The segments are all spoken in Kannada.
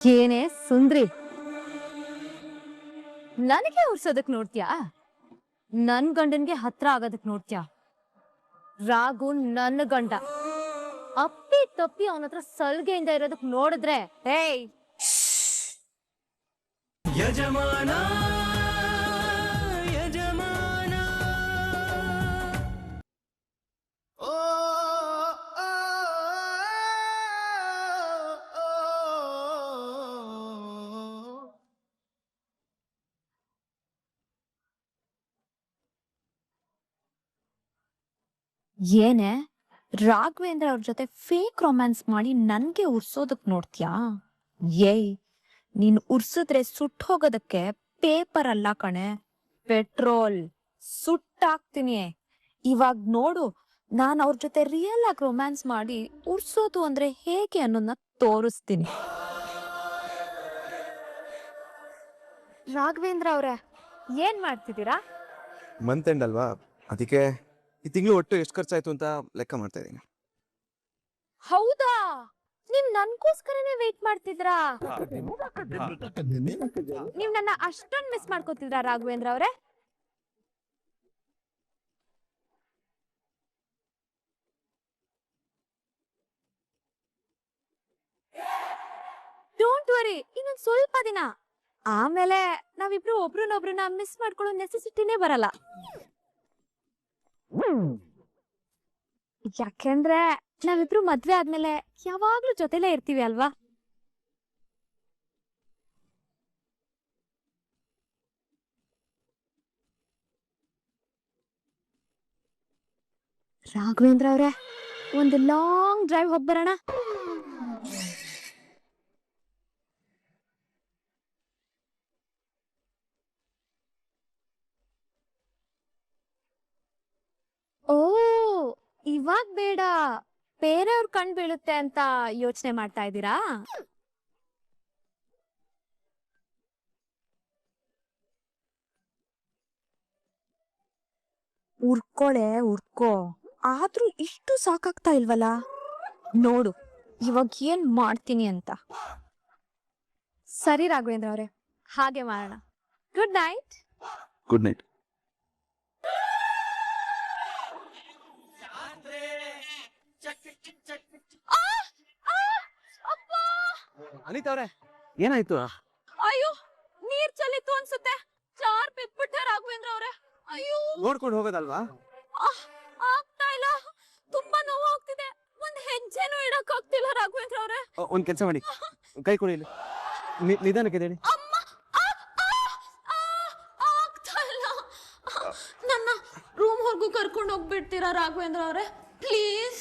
ಏನೇ ಸುಂದ್ರಿ, ನನಗೆ ಉರ್ಸೋದಕ್ ನೋಡ್ತೀಯಾ? ನನ್ ಗಂಡನ್ಗೆ ಹತ್ರ ಆಗೋದಕ್ ನೋಡ್ತೀಯಾ? ರಾಘು ನನ್ನ ಗಂಡ. ಅಪ್ಪಿ ತಪ್ಪಿ ಅವನ ಹತ್ರ ಸಲ್ಗೆಯಿಂದ ಇರೋದಕ್ ನೋಡಿದ್ರೆ ಏಯ್ ಯಜಮಾನ ಯಜಮಾನ ಓ ಏನೇ ರಾಘವೇಂದ್ರ ಅವ್ರ ಜೊತೆ ಫೇಕ್ ರೊಮ್ಯಾನ್ಸ್ ಮಾಡಿ ನನ್ಗೆ ಉರ್ಸೋದಕ್ ನೋಡ್ತೀಯಾ? ಏಯ್, ನೀನ್ ಉರ್ಸಿದ್ರೆ ಸುಟ್ಟು ಹೋಗೋದಕ್ಕೆ ಪೇಪರ್ ಅಲ್ಲ ಕಣೆ, ಪೆಟ್ರೋಲ್. ಸುಟ್ಟಾಕ್ತೀನಿ. ಇವಾಗ ನೋಡು, ನಾನ್ ಅವ್ರ ಜೊತೆ ರಿಯಲ್ ಆಗಿ ರೊಮ್ಯಾನ್ಸ್ ಮಾಡಿ ಉರ್ಸೋದು ಅಂದ್ರೆ ಹೇಗೆ ಅನ್ನೋದನ್ನ ತೋರಿಸ್ತೀನಿ. ರಾಘವೇಂದ್ರ ಅವ್ರೆ, ಏನ್ ಮಾಡ್ತಿದ್ದೀರಾ? ಮಂತ್ ಎಂಡ್ ಅಲ್ವಾ, ಅದಕ್ಕೆ ಈ ತಿಂಗಳು ಒಟ್ಟು ಎಷ್ಟು ಖರ್ಚಾಯ್ತು ಅಂತ ಲೆಕ್ಕ ಮಾಡ್ತಾ ಇದ್ದೀನಿ. ಹೌದಾ, ನೀವ್ ನನ್ಗೋಸ್ಕರನೇ ವೇಟ್ ಮಾಡ್ತಿದ್ರಾ? ನೀವ್ ನನ್ನ ಅಷ್ಟೊಂದ್ ಮಿಸ್ ಮಾಡ್ಕೋತಿದ್ರಾ ರಾಘವೇಂದ್ರ ಅವ್ರೆ? ಡೋಂಟ್ ವರಿ, ಇನ್ನೊಂದ್ ಸ್ವಲ್ಪ ದಿನ ಆಮೇಲೆ ನಾವಿಬ್ರು ಒಬ್ರನ್ನೊಬ್ರನ್ನ ಮಿಸ್ ಮಾಡ್ಕೊಳ್ಳೋ ನೆಸೆಸಿಟಿನೇ ಬರಲ್ಲ. ಯಾಕೆಂದ್ರೆ ನಾವಿಬ್ರು ಮದ್ವೆ ಆದ್ಮೇಲೆ ಯಾವಾಗ್ಲೂ ಜೊತೆಲೇ ಇರ್ತೀವಿ ಅಲ್ವಾ? ರಾಘವೇಂದ್ರ ಅವ್ರೆ, ಒಂದು ಲಾಂಗ್ ಡ್ರೈವ್ ಹೋಗ್ಬರೋಣ. ಓ, ಇವಾಗ ಬೇಡ, ಬೇರೆಯವ್ರ ಕಣ್ ಬೀಳುತ್ತೆ ಅಂತ ಯೋಚನೆ ಮಾಡ್ತಾ ಇದ್ದೀರಾ? ಉರ್ಕೊಳೆ ಉರ್ಕೋ, ಆದ್ರೂ ಇಷ್ಟು ಸಾಕಾಗ್ತಾ ಇಲ್ವಲ್ಲ? ನೋಡು ಇವಾಗ ಏನ್ ಮಾಡ್ತೀನಿ ಅಂತ. ಸರಿ ರಾಘವೇಂದ್ರ ಅವ್ರೆ, ಹಾಗೆ ಮಾಡೋಣ. Good night. Good night. Anita ಅವ್ರೆ, ಏನಾಯ್ತು? ಅಯ್ಯೋ, ನೀರ್ ಚಲಿತ್ತು ಅನ್ಸುತ್ತೆ, ಜಾರ್ ಬಿದ್ಬಿಟ್ಟೆ ರಾಘವೇಂದ್ರ ಅವ್ರೆ. ಅಯ್ಯೋ, ನೋಡ್ಕೊಂಡು ಹೋಗೋದಲ್ವಾ? ಆಗ್ತಾ ಇಲ್ಲ, ತುಂಬಾ ನೋವು ಆಗ್ತಿದೆ, ಒಂದ್ ಹೆಜ್ಜೆನೂ ಇಡಕ್ ಆಗ್ತಿಲ್ಲ ರಾಘವೇಂದ್ರ ಅವ್ರೆ. ಒಂದ್ ಕೆಲಸ ಮಾಡಿ, ಕೈ ಕೊಡಿ ಇಲ್ಲಿ. ನಿಧಾನಕ್ಕೆ ಹೇಳಿ. ಅಮ್ಮ, ಆಗ್ತಾ ಇಲ್ಲ. ನನ್ನ ರೂಮ್ ಹೊರಗೂ ಕರ್ಕೊಂಡು ಹೋಗ್ಬಿಡ್ತೀರಾ ರಾಘವೇಂದ್ರ ಅವ್ರೆ, ಪ್ಲೀಸ್?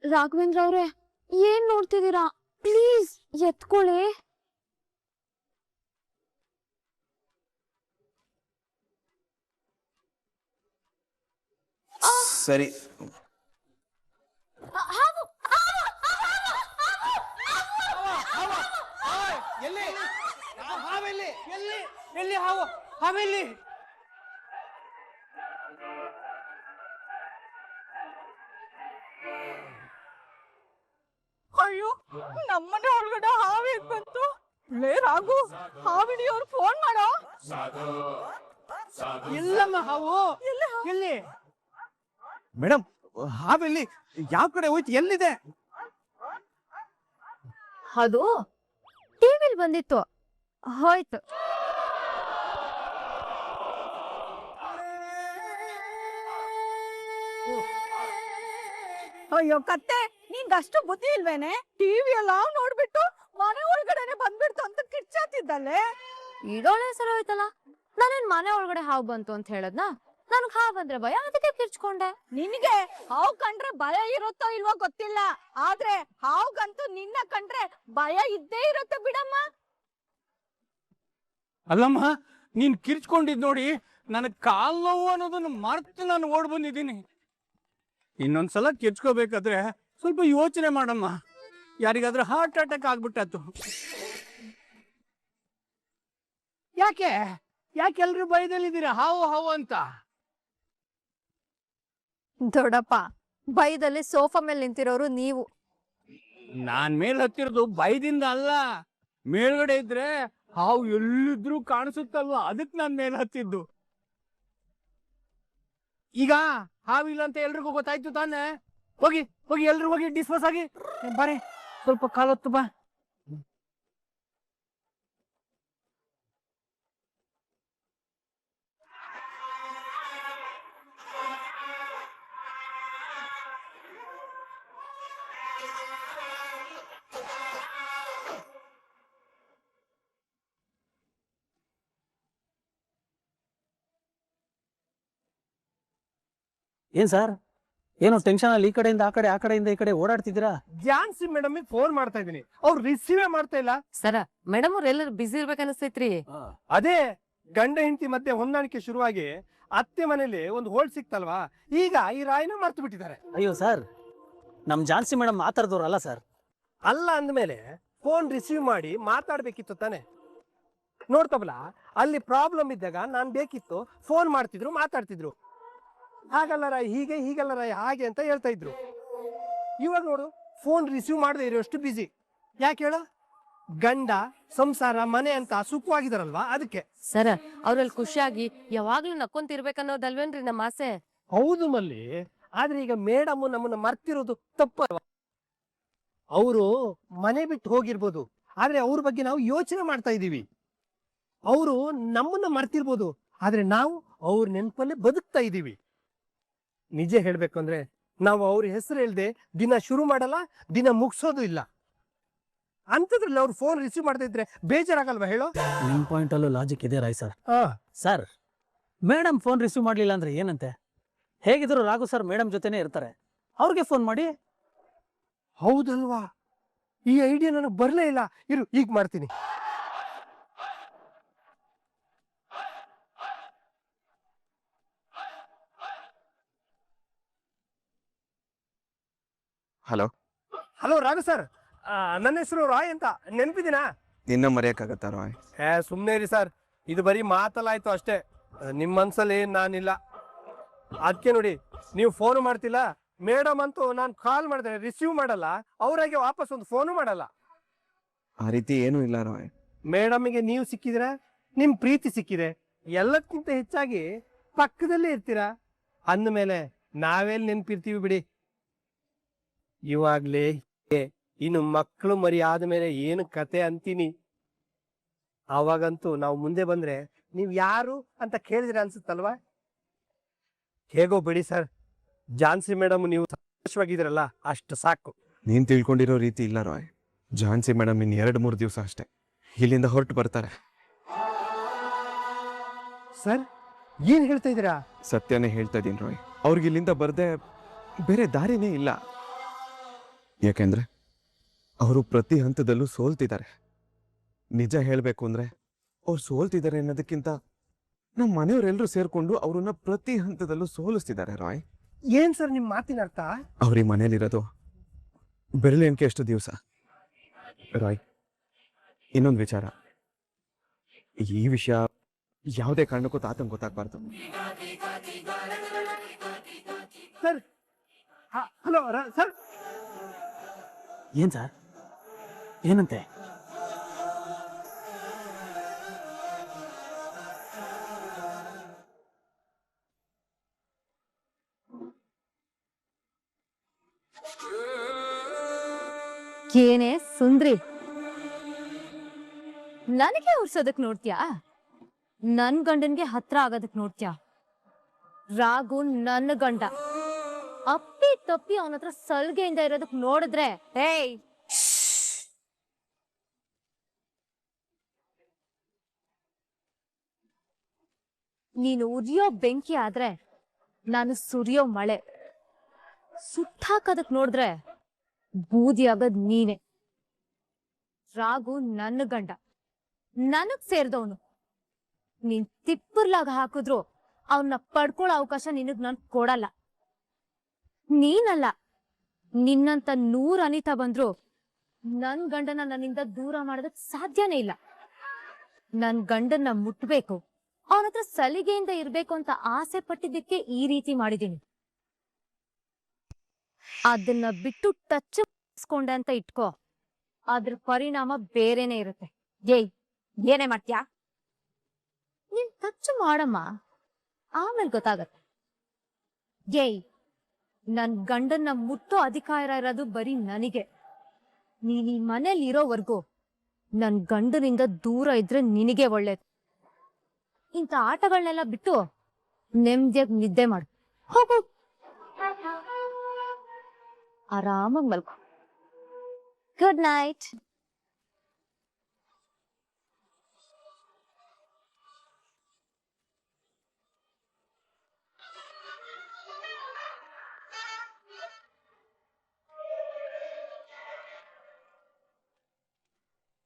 ರಾಘವೇಂದ್ರ ಅವ್ರೆ, ಏನ್ ನೋಡ್ತಿದ್ದೀರಾ? ಪ್ಲೀಸ್ ಎತ್ಕೊಳ್ಳಿ. ಸರಿ. ಅಯ್ಯೋ, ನಮ್ಮನೆ ಒಳಗಡೆ ಹಾವು ಬಂತು. ಲೇ ರಾಘು, ಹಾವಿಡಿಯವ್ರು ಫೋನ್ ಮಾಡೋ. ಎಲ್ಲಮ್ಮ ಹಾವು ಎಲ್ಲಿ? ಮೇಡಮ್, ಹಾವೆಲ್ಲಿ ಯಾವ ಕಡೆ ಹೋಯ್ತು? ಎಲ್ಲಿದೆ? ಅದು ಟಿವಿಲ್ ಬಂದಿತ್ತು, ಹೋಯ್ತು. ಅಯ್ಯೋ ಕತ್ತೆ, ನಿಂಗಷ್ಟು ಬುದ್ಧಿ ಇಲ್ವೇನೆ? ಟಿವಿ ಎಲ್ಲ ನೋಡ್ಬಿಟ್ಟು ಮನೆ ಒಳಗಡೆನೆ ಬಂದ್ಬಿಡ್ತು ಅಂತ ಕಿರ್ಚಾತಿದ್ದಲ್ಲೇ. ಇದೊಳ್ಳೆ ಸಲ ಹೋಯ್ತಲ್ಲ. ನಾನೇನ್ ಮನೆ ಒಳಗಡೆ ಹಾವು ಬಂತು ಅಂತ ಹೇಳದ್ನ? ನನ್ಗ್ ಹಾವು ಬಂದ್ರೆ ಭಯ, ಅದಕ್ಕೆ ಕಿರ್ಚ್ಕೊಂಡೆ. ನಿನಗೆ ಹಾವು ಕಂಡ್ರೆ ಭಯ ಇರುತ್ತೋ ಇಲ್ವೋ ಗೊತ್ತಿಲ್ಲ, ಆದ್ರೆ ಹಾವ್ಗಂತೂ ನಿನ್ನ ಕಂಡ್ರೆ ಭಯ ಇದ್ದೇ ಇರುತ್ತೆ ಬಿಡಮ್ಮ. ಅಲ್ಲಮ್ಮ, ನೀನ್ ಕಿರ್ಚ್ಕೊಂಡಿದ್ ನೋಡಿ ನನಗ್ ಕಾಲ್ ನೋವು ಅನ್ನೋದನ್ನ ಮರ್ತು ನಾನು ಓಡ್ ಬಂದಿದ್ದೀನಿ. ಇನ್ನೊಂದ್ಸಲ ಕಿರ್ಚ್ಕೋಬೇಕಾದ್ರೆ ಸ್ವಲ್ಪ ಯೋಚನೆ ಮಾಡಮ್ಮ, ಯಾರಿಗಾದ್ರೂ ಹಾರ್ಟ್ ಅಟ್ಯಾಕ್ ಆಗ್ಬಿಟ್ಟಾತು. ಯಾಕೆ ಯಾಕೆ ಎಲ್ರು ಭಯದಲ್ಲಿದ್ದೀರಾ ಹಾವು ಹಾವು ಅಂತ? ದೊಡ್ಡಪ್ಪ ಭಯದಲ್ಲಿ ಸೋಫಾ ಮೇಲೆ ನಿಂತಿರೋರು ನೀವು. ನಾನ್ ಮೇಲ್ ಹತ್ತಿರೋದು ಭಯದಿಂದ ಅಲ್ಲ, ಮೇಲ್ಗಡೆ ಇದ್ರೆ ಹಾವು ಎಲ್ಲಿದ್ರು ಕಾಣಿಸುತ್ತಲ್ವಾ, ಅದಕ್ ನಾನ್ ಮೇಲ್ ಹತ್ತಿದ್ದು. ಈಗ ಹಾವಿಲ್ಲ ಅಂತ ಎಲ್ರಿಗೂ ಗೊತ್ತಾಯ್ತು ತಾನೆ? ಹೋಗಿ ಹೋಗಿ ಎಲ್ರು ಹೋಗಿ ಡಿಸ್ಪೋಸ್ ಆಗಿ ಬಾರೆ, ಸ್ವಲ್ಪ ಕಾಲೊತ್ತು ಬಾ. ಏನ್ ಸರ್, ಏನೋ ಟೆನ್ಷನ್ ಅಲ್ಲಿ ಈ ಕಡೆಯಿಂದ ಆ ಕಡೆ, ಆ ಕಡೆಯಿಂದ ಈ ಕಡೆ ಓಡಾಡ್ತಿದ್ದೀರಾ? ಜಾನ್ಸಿ ಮೇಡಮ್ ಫೋನ್ ಮಾಡ್ತಾ ಇದೀನಿ, ಅವ್ರು ರಿಸೀವೇ ಮಾಡ್ತಾ ಇಲ್ಲ. ಸರ ಮೇಡಮ್ ಅವ್ರ ಎಲ್ಲರೂ ಬಿಸಿ ಇರ್ಬೇಕನ್ನಿಸ್ತೈತ್ರಿ. ಅದೇ ಗಂಡ ಹೆಂಡತಿ ಮಧ್ಯೆ ಹೊಂದಾಣಿಕೆ ಶುರುವಾಗಿ ಅತ್ತೆ ಮನೇಲಿ ಒಂದು ಹೋಳ್ ಸಿಕ್ತಲ್ವಾ, ಈಗ ಈ ರಾಯನ ಮರ್ತು ಬಿಟ್ಟಿದ್ದಾರೆ. ಅಯ್ಯೋ ಸರ್, ನಮ್ ಜಾನ್ಸಿ ಮೇಡಮ್ ಮಾತಾಡ್ದವ್ರಲ್ಲ ಸರ್. ಅಲ್ಲ ಅಂದ್ಮೇಲೆ ಫೋನ್ ರಿಸೀವ್ ಮಾಡಿ ಮಾತಾಡ್ಬೇಕಿತ್ತು ತಾನೆ. ನೋಡ್ತಬಲ ಅಲ್ಲಿ ಪ್ರಾಬ್ಲಮ್ ಇದ್ದಾಗ ನಾನ್ ಬೇಕಿತ್ತು, ಫೋನ್ ಮಾಡ್ತಿದ್ರು, ಮಾತಾಡ್ತಿದ್ರು. ಹಾಗಲ್ಲ ರಾಯ್ ಹೀಗೆ, ಹೀಗಲ್ಲ ರಾಯ್ ಹಾಗೆ ಅಂತ ಹೇಳ್ತಾ ಇದ್ರು. ಇವಾಗ ನೋಡು, ಫೋನ್ ರಿಸೀವ್ ಮಾಡದೆ ಇರೋಷ್ಟು ಬಿಸಿ. ಯಾಕೆ ಹೇಳ? ಗಂಡ ಸಂಸಾರ ಮನೆ ಅಂತ ಸುಖವಾಗಿದಾರಲ್ವಾ, ಅದಕ್ಕೆ. ಸರ ಅವ್ರಲ್ಲಿ ಖುಷಿಯಾಗಿ ಯಾವಾಗ್ಲೂ ನಕ್ಕೊಂತಿರ್ಬೇಕನ್ನೋದಲ್ವೇನ್ರಿ ನಮ್ಮ ಆಸೆ. ಹೌದು ಮಲ್ಲಿ, ಆದ್ರೆ ಈಗ ಮೇಡಮ್ ನಮ್ಮನ್ನ ಮರ್ತಿರೋದು ತಪ್ಪಲ್ವಾ? ಅವರು ಮನೆ ಬಿಟ್ಟು ಹೋಗಿರ್ಬೋದು, ಆದ್ರೆ ಅವ್ರ ಬಗ್ಗೆ ನಾವು ಯೋಚನೆ ಮಾಡ್ತಾ ಇದೀವಿ. ಅವರು ನಮ್ಮನ್ನ ಮರ್ತಿರ್ಬೋದು, ಆದ್ರೆ ನಾವು ಅವ್ರ ನೆನಪಲ್ಲೇ ಬದುಕ್ತಾ ಇದೀವಿ. ನಿಜ ಹೇಳ್ಬೇಕು ಅಂದ್ರೆ ನಾವು ಅವ್ರ ಹೆಸರು ಹೇಳ್ದೆ ದಿನ ಶುರು ಮಾಡಲ್ಲ, ದಿನ ಮುಗಿಸೋದು ಇಲ್ಲ. ಅಂತದ್ರಲ್ಲಿ ಅವ್ರು ಫೋನ್ ರಿಸೀವ್ ಮಾಡ್ತಾ ಇದ್ರೆ ಬೇಜಾರಾಗಲ್ವಾ ಹೇಳೋ? ನಿಮ್ ಪಾಯಿಂಟ್ ಅಲ್ಲೂ ಲಾಜಿಕ್ ಇದೆ ರಾಯ್ ಸರ್. ಹಾ ಸರ್, ಮೇಡಮ್ ಫೋನ್ ರಿಸೀವ್ ಮಾಡ್ಲಿಲ್ಲ ಅಂದ್ರೆ ಏನಂತೆ? ಹೇಗಿದ್ರು ರಾಘು ಸರ್ ಮೇಡಮ್ ಜೊತೆನೆ ಇರ್ತಾರೆ, ಅವ್ರಿಗೆ ಫೋನ್ ಮಾಡಿ. ಹೌದಲ್ವಾ, ಈ ಐಡಿಯಾ ನನಗೆ ಬರ್ಲೇ ಇಲ್ಲ. ಇರು, ಈಗ ಮಾಡ್ತೀನಿ. ಹಲೋ, ಹಲೋ ರಾಘು ಸರ್, ನನ್ನ ಹೆಸರು ರಾಯ್ ಅಂತ, ನೆನಪಿದಿನಾ? ನಿನ್ನ ಮರೆಯಕ್ಕಾಗತ್ತಾ ರಾಯ್? ಸುಮ್ಮನೆ ಇರಿ ಸರ್, ಇದು ಬರೀ ಮಾತಲ್ಲಾಯ್ತು ಅಷ್ಟೇ, ನಿಮ್ಮ ಮನ್ಸಲ್ಲಿ ನಾನಿಲ್ಲ. ಅದಕ್ಕೆ ನೋಡಿ, ನೀವು ಫೋನ್ ಮಾಡ್ತಿಲ್ಲ, ಮೇಡಮ್ ಅಂತೂ ನಾನು ಕಾಲ್ ಮಾಡಿದ್ರೆ ರಿಸೀವ್ ಮಾಡಲ್ಲ, ಅವರಾಗೆ ವಾಪಸ್ ಒಂದು ಫೋನು ಮಾಡಲ್ಲ. ಆ ರೀತಿ ಏನೂ ಇಲ್ಲ ರಾಯ್. ಮೇಡಮ್ಗೆ ನೀವು ಸಿಕ್ಕಿದ್ರ, ನಿಮ್ ಪ್ರೀತಿ ಸಿಕ್ಕಿದೆ, ಎಲ್ಲಕ್ಕಿಂತ ಹೆಚ್ಚಾಗಿ ಪಕ್ಕದಲ್ಲೇ ಇರ್ತೀರಾ ಅಂದಮೇಲೆ ನಾವೆಲ್ಲಿ ನೆನ್ಪಿರ್ತೀವಿ ಬಿಡಿ. ಇವಾಗ್ಲೇ ಇನ್ನು ಮಕ್ಕಳು ಮರಿ ಆದ್ಮೇಲೆ ಏನು ಕತೆ ಅಂತೀನಿ. ಅವಾಗಂತೂ ನಾವು ಮುಂದೆ ಬಂದ್ರೆ ನೀವ್ ಯಾರು ಅಂತ ಕೇಳಿದ್ರೆ ಅನ್ಸುತ್ತಲ್ವಾ? ಹೇಗೋ ಬಿಡಿ ಸರ್, ಜಾನ್ಸಿ ಮೇಡಮ್ ನೀವು ಸಂತೋಷವಾಗಿದ್ರಲ್ಲ, ಅಷ್ಟು ಸಾಕು. ನೀನ್ ತಿಳ್ಕೊಂಡಿರೋ ರೀತಿ ಇಲ್ಲ ರಾಯ್. ಝಾನ್ಸಿ ಮೇಡಮ್ ಇನ್ 2-3 ದಿವಸ ಅಷ್ಟೇ ಇಲ್ಲಿಂದ ಹೊರಟು ಬರ್ತಾರೆ. ಸರ್ ಏನ್ ಹೇಳ್ತಾ ಇದೀರಾ? ಸತ್ಯನೇ ಹೇಳ್ತಾ ಇದೀನಿ ರಾಯ್. ಅವ್ರಿಗೆ ಇಲ್ಲಿಂದ ಬರ್ದೆ ಬೇರೆ ದಾರಿನೇ ಇಲ್ಲ. ಯಾಕೆಂದ್ರೆ ಅವರು ಪ್ರತಿ ಹಂತದಲ್ಲೂ ಸೋಲ್ತಿದ್ದಾರೆ. ನಿಜ ಹೇಳ್ಬೇಕು ಅಂದ್ರೆ ಅವ್ರು ಸೋಲ್ತಿದ್ದಾರೆ ಅನ್ನೋದಕ್ಕಿಂತ ನಮ್ಮ ಮನೆಯವರೆಲ್ಲರೂ ಸೇರ್ಕೊಂಡು ಅವ್ರನ್ನ ಪ್ರತಿ ಹಂತದಲ್ಲೂ ಸೋಲಿಸ್ತಿದ್ದಾರೆ ರಾಯ್. ಏನ್ ಸರ್ ನಿಮ್ ಮಾತಿನ ಅರ್ಥ? ಅವ್ರಿಗೆ ಮನೇಲಿರೋದು ಬೆರಳೆಣಿಕೆ ಎಷ್ಟು ದಿವಸ ರಾಯ್. ಇನ್ನೊಂದು ವಿಚಾರ, ಈ ವಿಷಯ ಯಾವುದೇ ಕಾರಣಕ್ಕೂ ತಾತಂಗೆ ಗೊತ್ತಾಗ್ಬಾರ್ದು. Sir hello sir. ಏನ್ ಸರ್, ಏನಂತೆ? ಏನೇ ಸುಂದ್ರಿ, ನನಗೆ ಉರ್ಸೋದಕ್ ನೋಡ್ತೀಯಾ? ನನ್ ಗಂಡನ್ಗೆ ಹತ್ರ ಆಗೋದಕ್ ನೋಡ್ತೀಯಾ? ರಾಘು ನನ್ನ ಗಂಡ, ಅಪ್ಪಿ ತಪ್ಪಿ ಅವನ ಹತ್ರ ಸಲ್ಗೆಯಿಂದ ಇರೋದಕ್ ನೋಡಿದ್ರೆ ಏಯ್ ನೀನು ಉರಿಯೋ ಬೆಂಕಿ ಆದ್ರೆ ನಾನು ಸುರಿಯೋ ಮಳೆ. ಸುಟ್ಟಾಕದಕ್ ನೋಡಿದ್ರೆ ಬೂದಿ ಆಗದ್ ನೀನೆ. ರಾಘು ನನ್ನ ಗಂಡ, ನನಗ್ ಸೇರ್ದವನು. ನೀನ್ ತಿಪ್ಪರ್ಲಾಗ ಹಾಕಿದ್ರು ಅವನ್ನ ಪಡ್ಕೊಳ್ಳೋ ಅವಕಾಶ ನಿನಗ್ ನಾನ್ ಕೊಡಲ್ಲ. ನೀನಲ್ಲ, ನಿನ್ನಂತ 100 ಅನಿತಾ ಬಂದ್ರು ನನ್ ಗಂಡನ ನನ್ನಿಂದ ದೂರ ಮಾಡೋದಕ್ ಸಾಧ್ಯನೇ ಇಲ್ಲ. ನನ್ ಗಂಡನ್ನ ಮುಟ್ಬೇಕು, ಅವನ ಹತ್ರ ಸಲಿಗೆಯಿಂದ ಇರ್ಬೇಕು ಅಂತ ಆಸೆ ಪಟ್ಟಿದ್ದಕ್ಕೆ ಈ ರೀತಿ ಮಾಡಿದೀನಿ. ಅದನ್ನ ಬಿಟ್ಟು ಟಚ್ ಮಾಡಿಸ್ಕೊಂಡೆ ಅಂತ ಇಟ್ಕೋ, ಅದ್ರ ಪರಿಣಾಮ ಬೇರೆನೆ ಇರುತ್ತೆ. ಏಯ್, ಏನೇ ಮಾಡ್ತ್ಯಾ? ನೀನ್ ಟಚ್ ಮಾಡಮ್ಮ, ಆಮೇಲೆ ಗೊತ್ತಾಗತ್ತೆ. ಏಯ್, ನನ್ ಗಂಡನ್ನ ಮುಟ್ಟೋ ಅಧಿಕಾರ ಇರೋದು ಬರೀ ನನಗೆ. ನೀನ್ ಈ ಮನೇಲಿ ಇರೋವರೆಗೂ ನನ್ ಗಂಡನಿಂದ ದೂರ ಇದ್ರೆ ನಿನಗೆ ಒಳ್ಳೇದು. ಇಂಥ ಆಟಗಳನ್ನೆಲ್ಲ ಬಿಟ್ಟು ನೆಮ್ಮದಿಯಾಗಿ ನಿದ್ದೆ ಮಾಡು. ಹೋಗು, ಆರಾಮಾಗಿ ಮಲ್ಕೊ. Good night.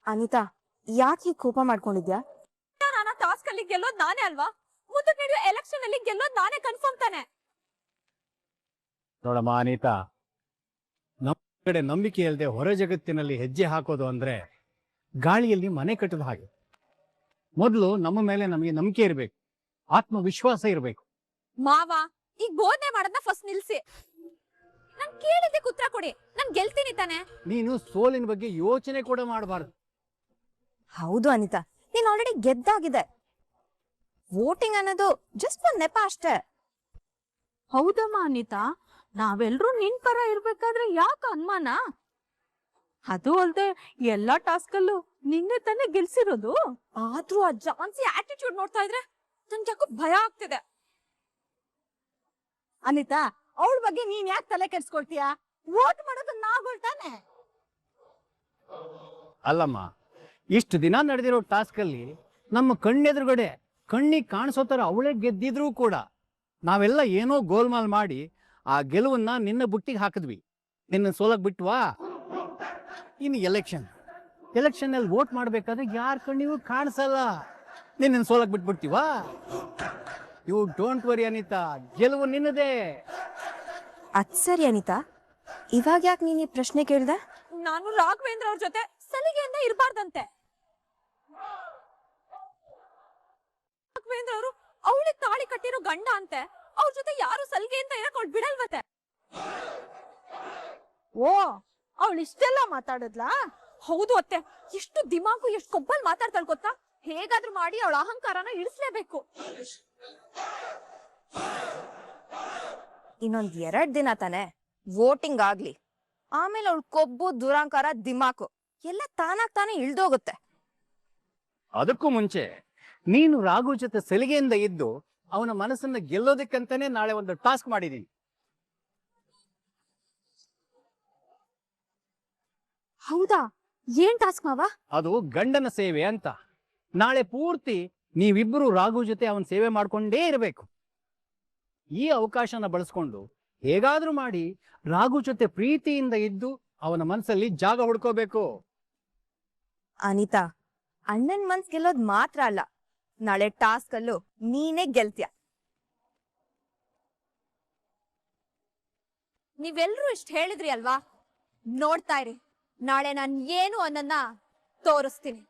ಅನಿತಾ, ಯಾಕೆ ಈ ಕೋಪ ಮಾಡ್ಕೊಂಡಿದ್ಯಾ? ನಾನು ಟಾಸ್ಕ್ ಅಲ್ಲಿ ಗೆಲ್ಲೋದ್ ನಾನೇ ಅಲ್ವಾ? ಮುಂದಕ್ಕೆ ನಡೆಯೋ ಎಲೆಕ್ಷನ್ ಅಲ್ಲಿ ಗೆಲ್ಲೋದ್ ನಾನೇ ಕನ್ಫರ್ಮ್ ತಾನೆ. ನೋಡಮ್ಮ ಅನಿತಾ, ನಮ್ಮ ಕಡೆ ನಂಬಿಕೆ ಇಲ್ಲದೆ ಹೊರ ಜಗತ್ತಿನಲ್ಲಿ ಹೆಜ್ಜೆ ಹಾಕೋದು ಅಂದ್ರೆ ಗಾಳಿಯಲ್ಲಿ ಮನೆ ಕಟ್ಟದ ಹಾಗೆ. ಮೊದಲು ನಮ್ಮ ಮೇಲೆ ನಮಗೆ ನಂಬಿಕೆ ಇರಬೇಕು, ಆತ್ಮವಿಶ್ವಾಸ ಇರಬೇಕು. ಮಾವ, ಈಗ ಬೋಧನೆ ಮಾಡೋದನ್ನ ಫಸ್ಟ್ ನಿಲ್ಸಿ. ನಾನ್ ಕೇಳಿದ್ದಕ್ಕೆ ಉತ್ತರ ಕೊಡಿ. ನಾನ್ ಗೆಲ್ತೀನಿ ತಾನೆ. ನೀನು ಸೋಲಿನ ಬಗ್ಗೆ ಯೋಚನೆ ಕೂಡ ಮಾಡಬಾರ್ದು. ಹೌದು ಅನಿತಾ, ನೀನ್ ಆಲ್ರೆಡಿ ಗೆದ್ದಾಗಿದೆ. ವೋಟಿಂಗ್ ಅನ್ನೋದು ಜಸ್ಟ್ ಒಂದ್ ನೆಪ ಅಷ್ಟೇ. ಹೌದಮ್ಮ ಅನಿತಾ, ನಾವೆಲ್ರೂ ನಿನ್ ಪರ ಇರ್ಬೇಕಾದ್ರೆ ಯಾಕೆ ಅನುಮಾನ? ಅದು ಅಲ್ದೆ ಎಲ್ಲಾ ಟಾಸ್ಕ್ ಅಲ್ಲೂ ನಿನ್ನೆ ತಾನೇ ಗೆಲ್ಸಿರೋದು. ಆದ್ರೂ ಆ ಜಾನ್ಸಿ ಆಟಿಟ್ಯೂಡ್ ನೋಡ್ತಾ ಇದ್ರೆ ನನ್ಗೆ ಯಾಕೋ ಭಯ ಆಗ್ತಿದೆ. ಅನಿತಾ, ಅವಳ ಬಗ್ಗೆ ನೀನ್ ಯಾಕೆ ತಲೆ ಕೆಡ್ಸ್ಕೊಳ್ತೀಯಾ? ವೋಟ್ ಮಾಡೋದು ನಾವುಗಳು ತಾನೆ. ಅಲ್ಲಮ್ಮ, ಇಷ್ಟು ದಿನ ನಡೆದಿರೋ ಟಾಸ್ಕ್ ಅಲ್ಲಿ ನಮ್ಮ ಕಣ್ಣೆದುರುಗಡೆ ಕಣ್ಣಿಗೆ ಕಾಣಿಸೋ ತರ ಅವಳೇ ಗೆದ್ದಿದ್ರು ಕೂಡ ನಾವೆಲ್ಲ ಏನೋ ಗೋಲ್ಮಾಲ್ ಮಾಡಿ ಆ ಗೆಲುವನ್ನ ನಿನ್ನ ಬುಟ್ಟಿಗೆ ಹಾಕಿದ್ವಿ. ನಿನ್ನ ಸೋಲಕ್ ಬಿಟ್ವಾ? ಇನ್ನು ಎಲೆಕ್ಷನ್ ಅಲ್ಲಿ ವೋಟ್ ಮಾಡ್ಬೇಕಾದ್ರೆ ಯಾರ ಕಣ್ಣಿಗೂ ಕಾಣಿಸಲ್ಲ. ನಿನ್ನ ಸೋಲಕ್ ಬಿಟ್ಬಿಡ್ತೀವಾ? ಯು ಡೋಂಟ್ ವರಿ ಅನಿತಾ, ಗೆಲುವು ನಿನ್ನದೇ. ಅದ್ ಸರಿ ಅನಿತಾ, ಇವಾಗ ಯಾಕೆ ನೀನ್ ಈ ಪ್ರಶ್ನೆ ಕೇಳ್ದೆ? ನಾನು ರಾಘವೇಂದ್ರ ಅವ್ರ ಜೊತೆ ಸಲಿಗೆಯಿಂದ ಇರಬಾರ್ದಂತೆ. ರಾಘವೇಂದ್ರ ಅವರು ಅವಳಿಗೆ ತಾಳಿ ಕಟ್ಟಿರೋ ಗಂಡ ಅಂತೆ. ಅವ್ರ ಜೊತೆ ಯಾರು ಸಲಿಗೆಯಿಂದ ಇರಕ್ ಅವ್ಳು ಬಿಡಲ್ವತ್ತೆ. ಓ, ಅವಳು ಇಷ್ಟೆಲ್ಲ ಮಾತಾಡದ್ಲಾ? ಹೌದು ಅತ್ತೆ, ಎಷ್ಟು ದಿಮಾಕು, ಎಷ್ಟು ಕೊಬ್ಬಲ್ ಮಾತಾಡ್ತಾಳೆ ಗೊತ್ತಾ? ಹೇಗಾದ್ರೂ ಮಾಡಿ ಅವಳ ಅಹಂಕಾರನ ಇಳಿಸ್ಲೇಬೇಕು. ಇನ್ನೊಂದ್ 2 ದಿನ ತಾನೆ ವೋಟಿಂಗ್ ಆಗ್ಲಿ, ಆಮೇಲೆ ಅವಳು ಕೊಬ್ಬು, ದುರಾಂಕಾರ, ದಿಮಾಕು ಎಲ್ಲ ತಾನಾಗ್ ತಾನೇ ಇಳ್ದೋಗುತ್ತೆ. ಅದಕ್ಕೂ ಮುಂಚೆ ನೀನು ರಾಘು ಜೊತೆ ಸಲಿಗೆಯಿಂದ ಇದ್ದು ಅವನ ಮನಸ್ಸನ್ನ ಗೆಲ್ಲೋದಕ್ಕಂತಾನೆ ನಾಳೆ ಒಂದು ಟಾಸ್ಕ್ ಮಾಡಿದೀನಿ. ಹೌದಾ? ಏನ್ ಟಾಸ್ಕ್ ಮಾವ? ಅದು ಗಂಡನ ಸೇವೆ ಅಂತ. ನಾಳೆ ಪೂರ್ತಿ ನೀವಿಬ್ರು ರಾಘು ಜೊತೆ ಅವನ ಸೇವೆ ಮಾಡ್ಕೊಂಡೇ ಇರಬೇಕು. ಈ ಅವಕಾಶನ ಬಳಸ್ಕೊಂಡು ಹೇಗಾದ್ರೂ ಮಾಡಿ ರಾಘು ಜೊತೆ ಪ್ರೀತಿಯಿಂದ ಇದ್ದು ಅವನ ಮನಸ್ಸಲ್ಲಿ ಜಾಗ ಹುಡ್ಕೋಬೇಕು. ಅನಿತಾ, ಅಣ್ಣನ್ ಮನ್ಸ್ ಗೆಲ್ಲೋದ್ ಮಾತ್ರ ಅಲ್ಲ, ನಾಳೆ ಟಾಸ್ಕ್ ಅಲ್ಲೂ ನೀನೇ ಗೆಲ್ತ್ಯ. ನೀವೆಲ್ರೂ ಇಷ್ಟ ಹೇಳಿದ್ರಿ ಅಲ್ವಾ? ನೋಡ್ತಾ ಇರಿ, ನಾಳೆ ನಾನ್ ಏನು ಅನ್ನನ್ನ ತೋರಿಸ್ತೀನಿ.